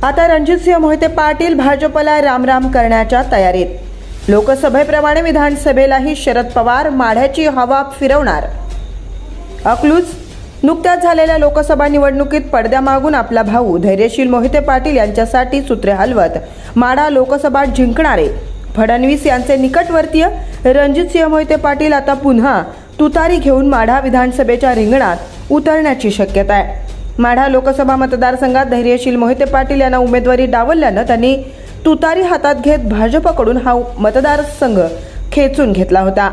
आता रणजितसिंह मोहिते पाटील भाजपला रामराम करण्याच्या तयारीत। लोकसभेप्रमाणे विधानसभेलाही शरद पवार माढ्याची हवा फिरवणार। अकलूज नुकत्याच झालेल्या लोकसभा निवडणुकीत पडद्यामागून आपला भाऊ धैर्यशील मोहिते पाटील यांच्यासाठी सूत्रे हलवत माढा लोकसभा जिंकणारे फडणवीस यांचे निकटवर्तीय रणजितसिंह मोहिते पाटील आता पुन्हा तुतारी घेऊन माढा विधानसभेच्या रिंगणात उतरण्याची शक्यता आहे। माढा लोकसभा मतदारसंघात धैर्यशील मोहिते पाटील यांना उमेदवारी डावलल्यानं त्यांनी तुतारी हातात घेत भाजपकडून हा मतदारसंघ खेचून घेतला होता।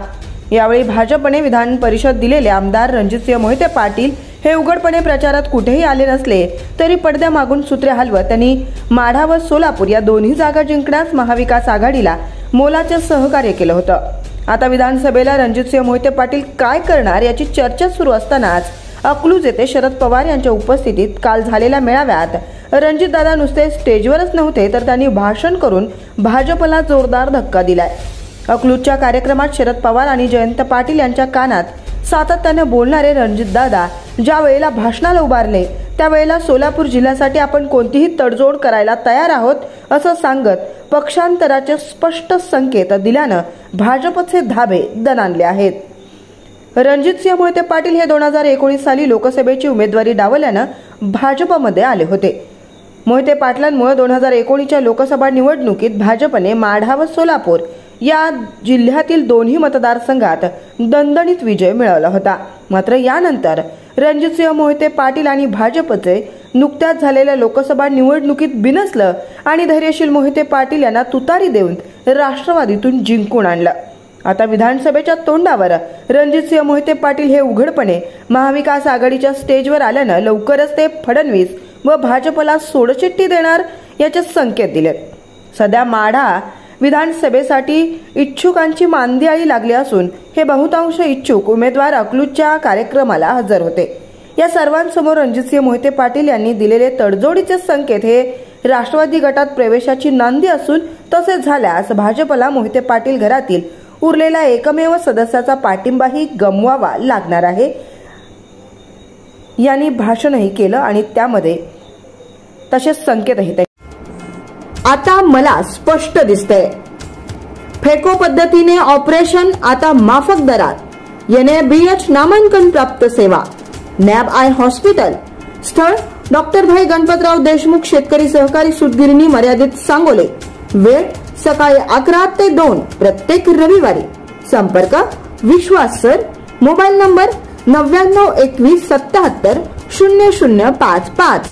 यावेळी भाजपने विधान परिषद दिलेले आमदार रणजितसिंह मोहिते पाटील हे उघडपणे प्रचारात कुठेही आले नसले तरी पडद्यामागून सूत्रे हलवत त्यांनी माढा व सोलापूर या दोन्ही जागा जिंकण्यास महाविकास आघाडीला मोलाचे सहकार्य केलं होतं। आता विधानसभेला रणजितसिंह मोहिते पाटील काय करणार याची चर्चा सुरू असतानाच अकलूज येथे शरद पवार यांच्या उपस्थितीत काल झालेल्या मेळाव्यात रणजितदादा नुसते स्टेजवरच नव्हते तर त्यांनी भाषण करून भाजपला जोरदार धक्का दिलाय। अकलूजच्या कार्यक्रमात शरद पवार आणि जयंत पाटील यांच्या कानात सातत्याने बोलणारे रणजितदादा ज्या वेळेला भाषणाला उभारले त्यावेळेला सोलापूर जिल्ह्यासाठी आपण कोणतीही तडजोड करायला तयार आहोत असं सांगत पक्षांतराचे स्पष्ट संकेत दिल्यानं भाजपचे धाबे दणाणले आहेत। रणजितसिंह मोहिते पाटील हे 2019 साली लोकसभेची उमेदवारी डावलल्यानं भाजपमध्ये आले होते। मोहिते पाटलांमुळे 2019च्या लोकसभा निवडणुकीत भाजपने माढा व सोलापूर या जिल्ह्यातील दोन्ही मतदारसंघात दणदणीत विजय मिळवला होता। मात्र यानंतर रणजितसिंह मोहिते पाटील आणि भाजपचे नुकत्याच झालेल्या लोकसभा निवडणुकीत बिनसलं आणि धैर्यशील मोहिते पाटील यांना तुतारी देऊन राष्ट्रवादीतून जिंकून आणलं। आता विधानसभेच्या तोंडावर रणजितसिंह मोहिते पाटील हे उघडपणे महाविकास आघाडीच्या स्टेजवर आल्यानं लवकरच ते फडणवीस व भाजपला सोडचिठ्ठी देणार याचे संकेत दिलेत। सध्या माढा विधानसभेसाठी इच्छुकांची मांदियाळी लागली असून हे बहुतांश इच्छुक उमेदवार अकलूजच्या कार्यक्रमाला हजर होते। या सर्वांसमोर रणजितसिंह मोहिते पाटील यांनी दिलेले तडजोडीचे संकेत हे राष्ट्रवादी गटात प्रवेशाची नांदी असून तसे झाल्यास भाजपला मोहिते पाटील घरातील उरलेला एकमेव सदस्याचा पाठिंबाही गमवावा लागणार आहे। यांनी भाषणही केलं आणि त्यामध्ये तसेच संकेतही दिले। आता मला स्पष्ट दिसतंय, फेको पद्धतीने ऑपरेशन आता माफक दरात। NABH नामांकन प्राप्त सेवा, नॅब आय हॉस्पिटल, स्थळ डॉक्टर भाई गणपतराव देशमुख शेतकरी सहकारी सूतगिरणी मर्यादित सांगोले, वेळ सकाळी 11 ते 2 प्रत्येक रविवारी। संपर्क विश्वास सर, मोबाईल नंबर 9921770055।